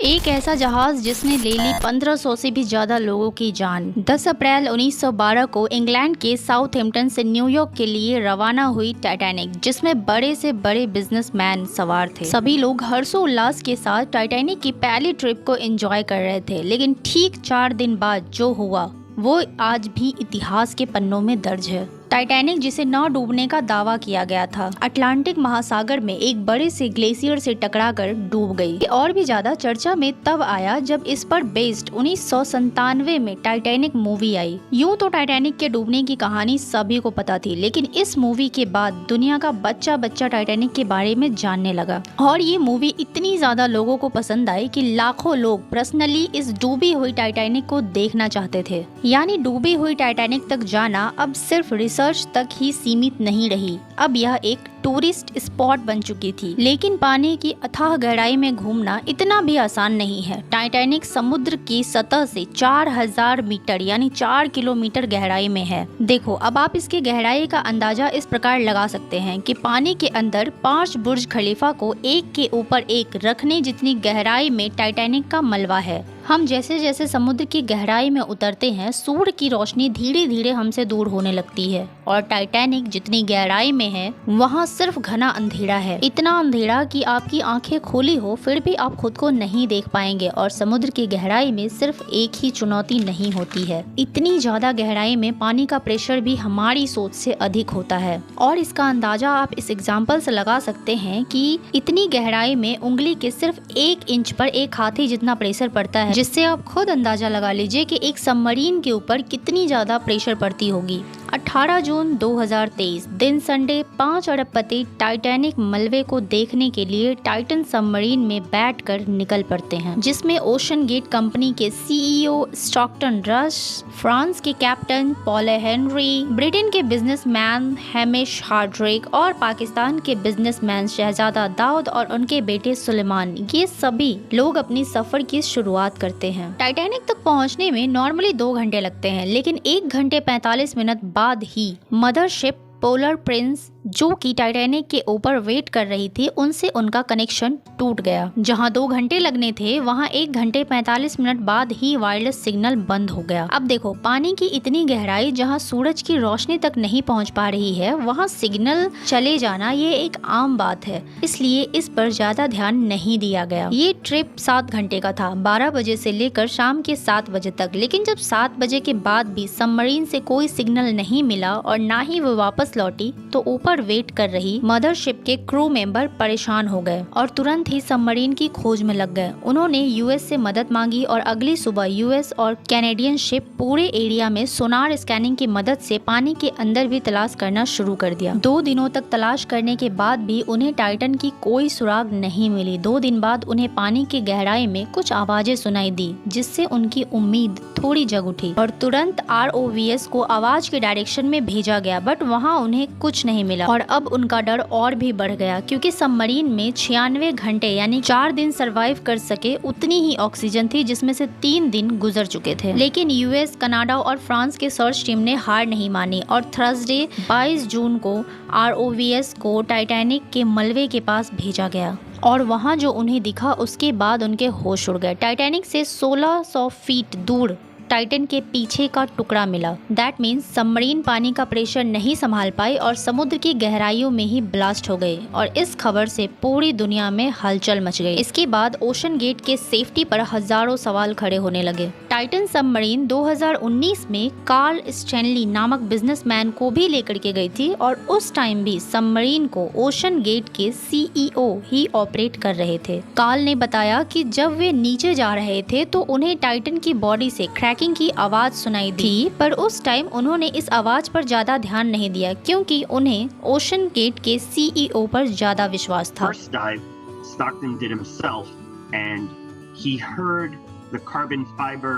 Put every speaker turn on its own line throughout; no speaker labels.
एक ऐसा जहाज जिसने ले ली 1500 से भी ज्यादा लोगों की जान। 10 अप्रैल 1912 को इंग्लैंड के साउथहैम्पटन से न्यूयॉर्क के लिए रवाना हुई टाइटैनिक, जिसमें बड़े से बड़े बिजनेसमैन सवार थे। सभी लोग हर्षोल्लास के साथ टाइटैनिक की पहली ट्रिप को एंजॉय कर रहे थे, लेकिन ठीक 4 दिन बाद जो हुआ वो आज भी इतिहास के पन्नों में दर्ज है। टाइटैनिक, जिसे न डूबने का दावा किया गया था, अटलांटिक महासागर में एक बड़े से ग्लेशियर से टकराकर डूब गई। ये और भी ज्यादा चर्चा में तब आया जब इस पर बेस्ड 1997 में टाइटैनिक मूवी आई। यूं तो टाइटैनिक के डूबने की कहानी सभी को पता थी, लेकिन इस मूवी के बाद दुनिया का बच्चा बच्चा टाइटैनिक के बारे में जानने लगा और ये मूवी इतनी ज्यादा लोगों को पसंद आई कि लाखों लोग पर्सनली इस डूबी हुई टाइटैनिक को देखना चाहते थे। यानी डूबी हुई टाइटैनिक तक जाना अब सिर्फ रिसर्च तक ही सीमित नहीं रही, अब यह एक टूरिस्ट स्पॉट बन चुकी थी। लेकिन पानी की अथाह गहराई में घूमना इतना भी आसान नहीं है। टाइटैनिक समुद्र की सतह से 4000 मीटर यानी 4 किलोमीटर गहराई में है। देखो, अब आप इसकी गहराई का अंदाजा इस प्रकार लगा सकते हैं कि पानी के अंदर 5 बुर्ज खलीफा को एक के ऊपर एक रखने जितनी गहराई में टाइटैनिक का मलबा है। हम जैसे जैसे समुद्र की गहराई में उतरते हैं, सूर्य की रोशनी धीरे धीरे हमसे दूर होने लगती है और टाइटैनिक जितनी गहराई में है वहाँ सिर्फ घना अंधेरा है। इतना अंधेरा कि आपकी आंखें खोली हो फिर भी आप खुद को नहीं देख पाएंगे। और समुद्र की गहराई में सिर्फ एक ही चुनौती नहीं होती है, इतनी ज्यादा गहराई में पानी का प्रेशर भी हमारी सोच से अधिक होता है। और इसका अंदाजा आप इस एग्जाम्पल से लगा सकते हैं कि इतनी गहराई में उंगली के सिर्फ 1 इंच पर एक हाथी जितना प्रेशर पड़ता है, जिससे आप खुद अंदाजा लगा लीजिए कि एक सबमरीन के ऊपर कितनी ज्यादा प्रेशर पड़ती होगी। 18 जून 2023 दिन संडे 5 अरबपति टाइटैनिक मलबे को देखने के लिए टाइटन सबमरीन में बैठकर निकल पड़ते हैं, जिसमें ओशन गेट कंपनी के सीईओ स्टॉकटन रश, फ्रांस के कैप्टन पॉल हेनरी, ब्रिटेन के बिजनेसमैन हैमिश हार्ड्रेक और पाकिस्तान के बिजनेसमैन शहजादा दाऊद और उनके बेटे सुलेमान, ये सभी लोग अपनी सफर की शुरुआत करते हैं। टाइटैनिक तक पहुंचने में नॉर्मली 2 घंटे लगते हैं, लेकिन 1 घंटे 45 मिनट बाद ही मदरशिप पोलर प्रिंस, जो कि टाइटैनिक के ऊपर वेट कर रही थी, उनसे उनका कनेक्शन टूट गया। जहां 2 घंटे लगने थे वहां 1 घंटे 45 मिनट बाद ही वायरलेस सिग्नल बंद हो गया। अब देखो, पानी की इतनी गहराई जहां सूरज की रोशनी तक नहीं पहुंच पा रही है, वहां सिग्नल चले जाना ये एक आम बात है, इसलिए इस पर ज्यादा ध्यान नहीं दिया गया। ये ट्रिप 7 घंटे का था, 12 बजे से लेकर शाम के 7 बजे तक। लेकिन जब 7 बजे के बाद भी सबमरीन से कोई सिग्नल नहीं मिला और ना ही वो वापस लौटी, तो ऊपर वेट कर रही मदरशिप के क्रू मेंबर परेशान हो गए और तुरंत ही सबमरीन की खोज में लग गए। उन्होंने यूएस से मदद मांगी और अगली सुबह यूएस और कैनेडियन शिप पूरे एरिया में सोनार स्कैनिंग की मदद से पानी के अंदर भी तलाश करना शुरू कर दिया। 2 दिनों तक तलाश करने के बाद भी उन्हें टाइटन की कोई सुराग नहीं मिली। 2 दिन बाद उन्हें पानी की गहराई में कुछ आवाजें सुनाई दी, जिससे उनकी उम्मीद थोड़ी जग उठी और तुरंत ROVS को आवाज के डायरेक्शन में भेजा गया, बट वहाँ उन्हें कुछ नहीं मिला। और अब उनका डर और भी बढ़ गया, क्योंकि सबमरीन में 96 घंटे यानी 4 दिन सरवाइव कर सके उतनी ही ऑक्सीजन थी, जिसमें से 3 दिन गुजर चुके थे। लेकिन यूएस, कनाडा और फ्रांस के सर्च टीम ने हार नहीं मानी और थर्सडे 22 जून को ROVS को टाइटैनिक के मलबे के पास भेजा गया और वहां जो उन्हें दिखा उसके बाद उनके होश उड़ गए। टाइटैनिक से 1600 फीट दूर टाइटन के पीछे का टुकड़ा मिला। दैट मीन्स सबमरीन पानी का प्रेशर नहीं संभाल पाई और समुद्र की गहराइयों में ही ब्लास्ट हो गई और इस खबर से पूरी दुनिया में हलचल मच गई। इसके बाद ओशन गेट के सेफ्टी पर हजारों सवाल खड़े होने लगे। टाइटन सबमरीन 2019 में कार्ल स्टैनली नामक बिजनेसमैन को भी लेकर के गई थी और उस टाइम भी सबमरीन को ओशन गेट के CEO ही ऑपरेट कर रहे थे। कार्ल ने बताया कि जब वे नीचे जा रहे थे तो उन्हें टाइटन की बॉडी से क्रैकिंग की आवाज सुनाई दी, पर उस टाइम उन्होंने इस आवाज पर ज्यादा ध्यान नहीं दिया, क्योंकि उन्हें ओशन गेट के CEO पर ज्यादा विश्वास था।
First dive, Stockton did himself, and he heard the carbon fiber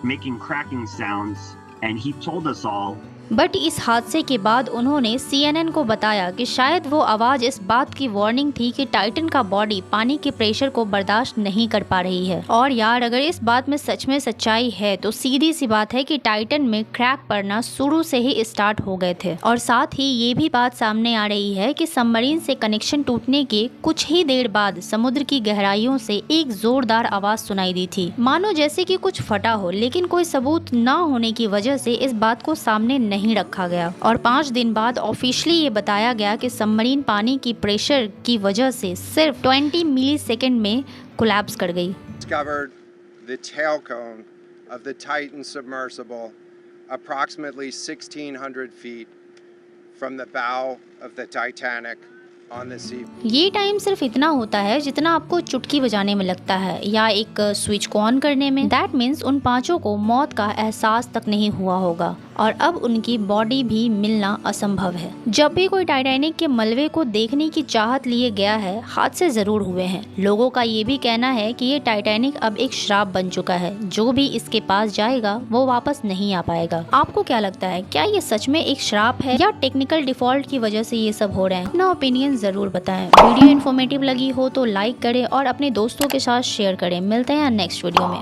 making cracking sounds, and he told us all
but इस हादसे के बाद उन्होंने CNN को बताया कि शायद वो आवाज इस बात की वार्निंग थी कि टाइटन का बॉडी पानी के प्रेशर को बर्दाश्त नहीं कर पा रही है। और यार अगर इस बात में सच में सच्चाई है तो सीधी सी बात है कि टाइटन में क्रैक पड़ना शुरू से ही स्टार्ट हो गए थे। और साथ ही ये भी बात सामने आ रही है कि सबमरीन से कनेक्शन टूटने के कुछ ही देर बाद समुद्र की गहराइयों से एक जोरदार आवाज सुनाई दी थी, मानो जैसे कि कुछ फटा हो, लेकिन कोई सबूत न होने की वजह से इस बात को सामने नहीं रखा गया। और 5 दिन बाद ऑफिशियली ये बताया गया कि सबमरीन पानी की प्रेशर की वजह से सिर्फ 20 मिलीसेकंड में कोलैप्स कर गई।
Discovered the tail cone of the Titan submersible approximately 1600 feet from the bow of the Titanic on the sea.
ये टाइम सिर्फ इतना होता है जितना आपको चुटकी बजाने में लगता है या एक स्विच को ऑन करने में। दैट मीन्स उन 5 को मौत का एहसास तक नहीं हुआ होगा और अब उनकी बॉडी भी मिलना असंभव है। जब भी कोई टाइटैनिक के मलबे को देखने की चाहत लिए गया है, हादसे जरूर हुए हैं। लोगों का ये भी कहना है कि ये टाइटैनिक अब एक श्राप बन चुका है, जो भी इसके पास जाएगा वो वापस नहीं आ पाएगा। आपको क्या लगता है, क्या ये सच में एक श्राप है या टेक्निकल डिफॉल्ट की वजह से ये सब हो रहे हैं? अपना ओपिनियन जरूर बताएं। वीडियो इन्फॉर्मेटिव लगी हो तो लाइक करें और अपने दोस्तों के साथ शेयर करें। मिलते हैं नेक्स्ट वीडियो में।